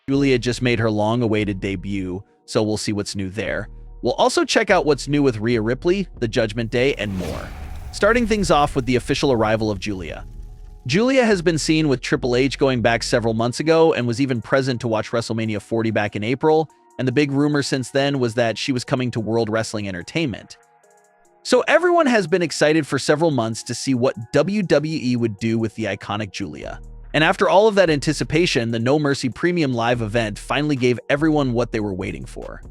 Giulia just made her long-awaited debut, so we'll see what's new there. We'll also check out what's new with Rhea Ripley, the Judgment Day, and more. Starting things off with the official arrival of Giulia. Giulia has been seen with Triple H going back several months ago and was even present to watch WrestleMania 40 back in April, and the big rumor since then was that she was coming to World Wrestling Entertainment. So everyone has been excited for several months to see what WWE would do with the iconic Giulia. And after all of that anticipation, the No Mercy Premium Live event finally gave everyone what they were waiting for.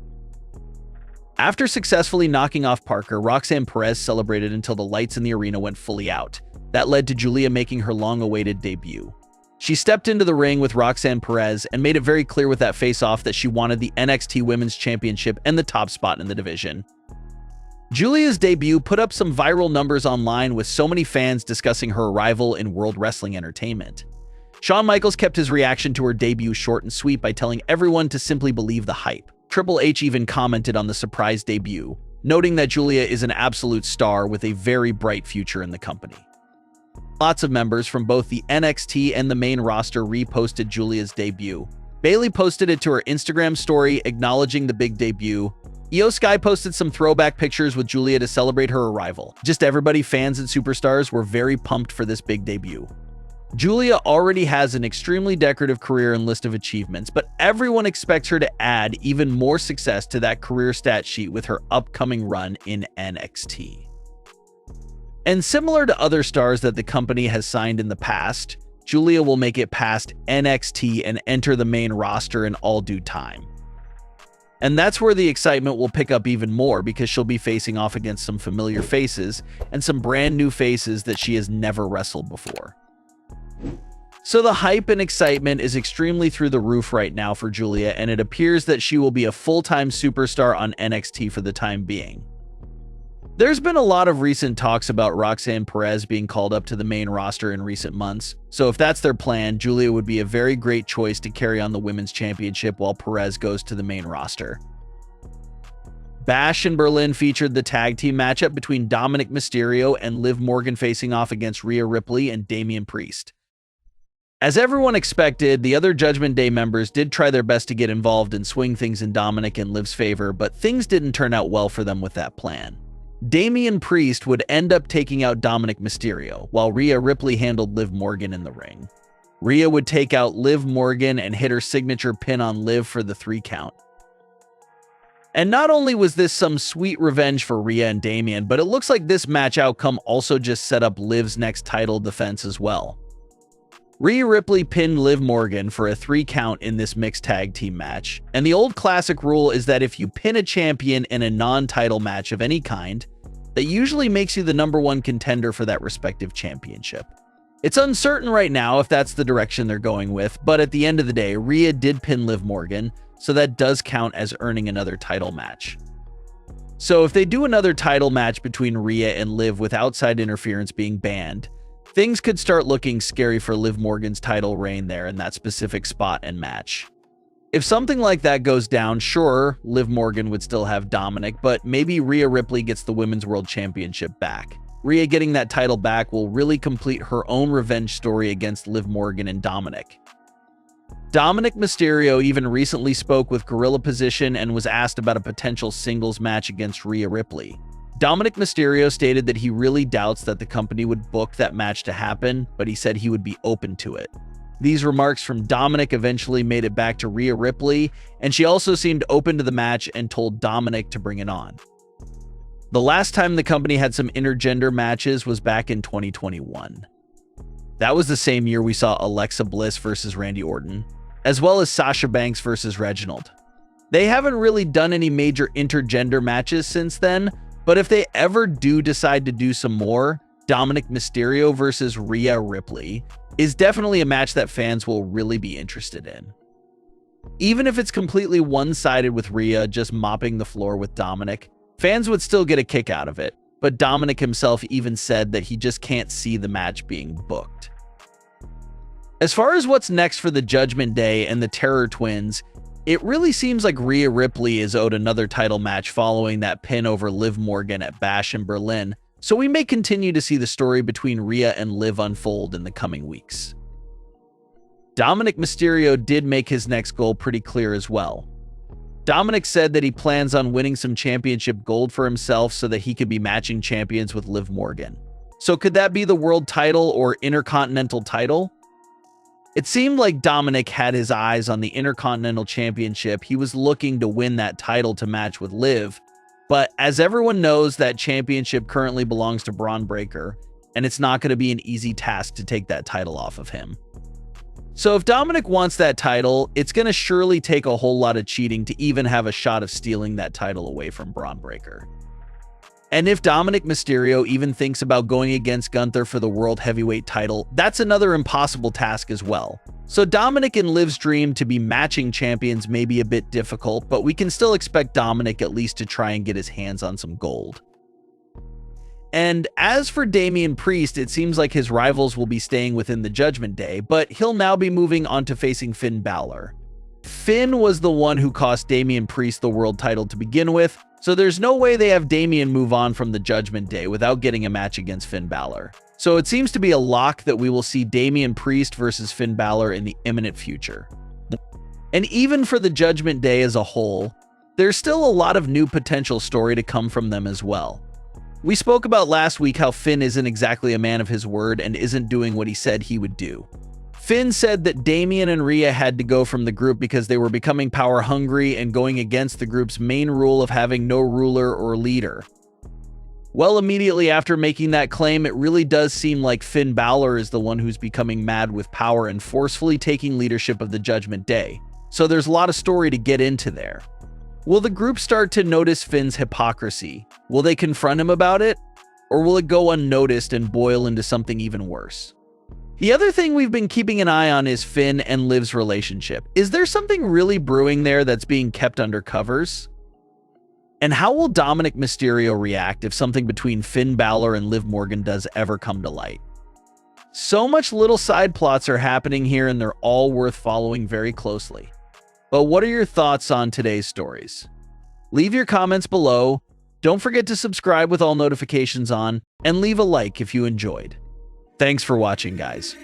After successfully knocking off Parker, Roxanne Perez celebrated until the lights in the arena went fully out. That led to Giulia making her long-awaited debut. She stepped into the ring with Roxanne Perez and made it very clear with that face-off that she wanted the NXT Women's Championship and the top spot in the division. Giulia's debut put up some viral numbers online with so many fans discussing her arrival in World Wrestling Entertainment. Shawn Michaels kept his reaction to her debut short and sweet by telling everyone to simply believe the hype. Triple H even commented on the surprise debut, noting that Giulia is an absolute star with a very bright future in the company. Lots of members from both the NXT and the main roster reposted Giulia's debut. Bayley posted it to her Instagram story, acknowledging the big debut. Io Sky posted some throwback pictures with Giulia to celebrate her arrival. Just everybody, fans and superstars, were very pumped for this big debut. Giulia already has an extremely decorative career and list of achievements, but everyone expects her to add even more success to that career stat sheet with her upcoming run in NXT. And similar to other stars that the company has signed in the past, Giulia will make it past NXT and enter the main roster in all due time. And that's where the excitement will pick up even more, because she'll be facing off against some familiar faces and some brand new faces that she has never wrestled before. So the hype and excitement is extremely through the roof right now for Giulia, and it appears that she will be a full-time superstar on NXT for the time being. There's been a lot of recent talks about Roxanne Perez being called up to the main roster in recent months, so if that's their plan, Giulia would be a very great choice to carry on the Women's Championship while Perez goes to the main roster. Bash in Berlin featured the tag team matchup between Dominik Mysterio and Liv Morgan facing off against Rhea Ripley and Damian Priest. As everyone expected, the other Judgment Day members did try their best to get involved and swing things in Dominik and Liv's favor, but things didn't turn out well for them with that plan. Damian Priest would end up taking out Dominik Mysterio, while Rhea Ripley handled Liv Morgan in the ring. Rhea would take out Liv Morgan and hit her signature pin on Liv for the 3 count. And not only was this some sweet revenge for Rhea and Damian, but it looks like this match outcome also just set up Liv's next title defense as well. Rhea Ripley pinned Liv Morgan for a 3 count in this mixed tag team match, and the old classic rule is that if you pin a champion in a non-title match of any kind, that usually makes you the #1 contender for that respective championship. It's uncertain right now if that's the direction they're going with, but at the end of the day, Rhea did pin Liv Morgan, so that does count as earning another title match. So if they do another title match between Rhea and Liv with outside interference being banned, things could start looking scary for Liv Morgan's title reign there in that specific spot and match. If something like that goes down, sure, Liv Morgan would still have Dominik, but maybe Rhea Ripley gets the Women's World Championship back. Rhea getting that title back will really complete her own revenge story against Liv Morgan and Dominik. Dominik Mysterio even recently spoke with Gorilla Position and was asked about a potential singles match against Rhea Ripley. Dominik Mysterio stated that he really doubts that the company would book that match to happen, but he said he would be open to it. These remarks from Dominik eventually made it back to Rhea Ripley, and she also seemed open to the match and told Dominik to bring it on. The last time the company had some intergender matches was back in 2021. That was the same year we saw Alexa Bliss versus Randy Orton, as well as Sasha Banks versus Reginald. They haven't really done any major intergender matches since then, but if they ever do decide to do some more, Dominik Mysterio versus Rhea Ripley is definitely a match that fans will really be interested in. Even if it's completely one-sided with Rhea just mopping the floor with Dominik, fans would still get a kick out of it, but Dominik himself even said that he just can't see the match being booked. As far as what's next for the Judgment Day and the Terror Twins, It really seems like Rhea Ripley is owed another title match following that pin over Liv Morgan at Bash in Berlin, so we may continue to see the story between Rhea and Liv unfold in the coming weeks. Dominik Mysterio did make his next goal pretty clear as well. Dominik said that he plans on winning some championship gold for himself so that he could be matching champions with Liv Morgan. So could that be the world title or intercontinental title? It seemed like Dominik had his eyes on the Intercontinental Championship. He was looking to win that title to match with Liv, but as everyone knows, that championship currently belongs to Braun Breaker, and it's not going to be an easy task to take that title off of him. So if Dominik wants that title, it's going to surely take a whole lot of cheating to even have a shot of stealing that title away from Braun Breaker. And if Dominik Mysterio even thinks about going against Gunther for the World Heavyweight title, that's another impossible task as well. So Dominik and Liv's dream to be matching champions may be a bit difficult, but we can still expect Dominik at least to try and get his hands on some gold. And as for Damian Priest, it seems like his rivals will be staying within the Judgment Day, but he'll now be moving on to facing Finn Balor. Finn was the one who cost Damian Priest the world title to begin with, so there's no way they have Damian move on from the Judgment Day without getting a match against Finn Balor. So it seems to be a lock that we will see Damian Priest versus Finn Balor in the imminent future. And even for the Judgment Day as a whole, there's still a lot of new potential story to come from them as well. We spoke about last week how Finn isn't exactly a man of his word and isn't doing what he said he would do. Finn said that Damian and Rhea had to go from the group because they were becoming power hungry and going against the group's main rule of having no ruler or leader. Well, immediately after making that claim, it really does seem like Finn Balor is the one who's becoming mad with power and forcefully taking leadership of the Judgment Day. So there's a lot of story to get into there. Will the group start to notice Finn's hypocrisy? Will they confront him about it? Or will it go unnoticed and boil into something even worse? The other thing we've been keeping an eye on is Finn and Liv's relationship. Is there something really brewing there that's being kept under covers? And how will Dominik Mysterio react if something between Finn Balor and Liv Morgan does ever come to light? So much little side plots are happening here, and they're all worth following very closely. But what are your thoughts on today's stories? Leave your comments below. Don't forget to subscribe with all notifications on, and leave a like if you enjoyed. Thanks for watching, guys.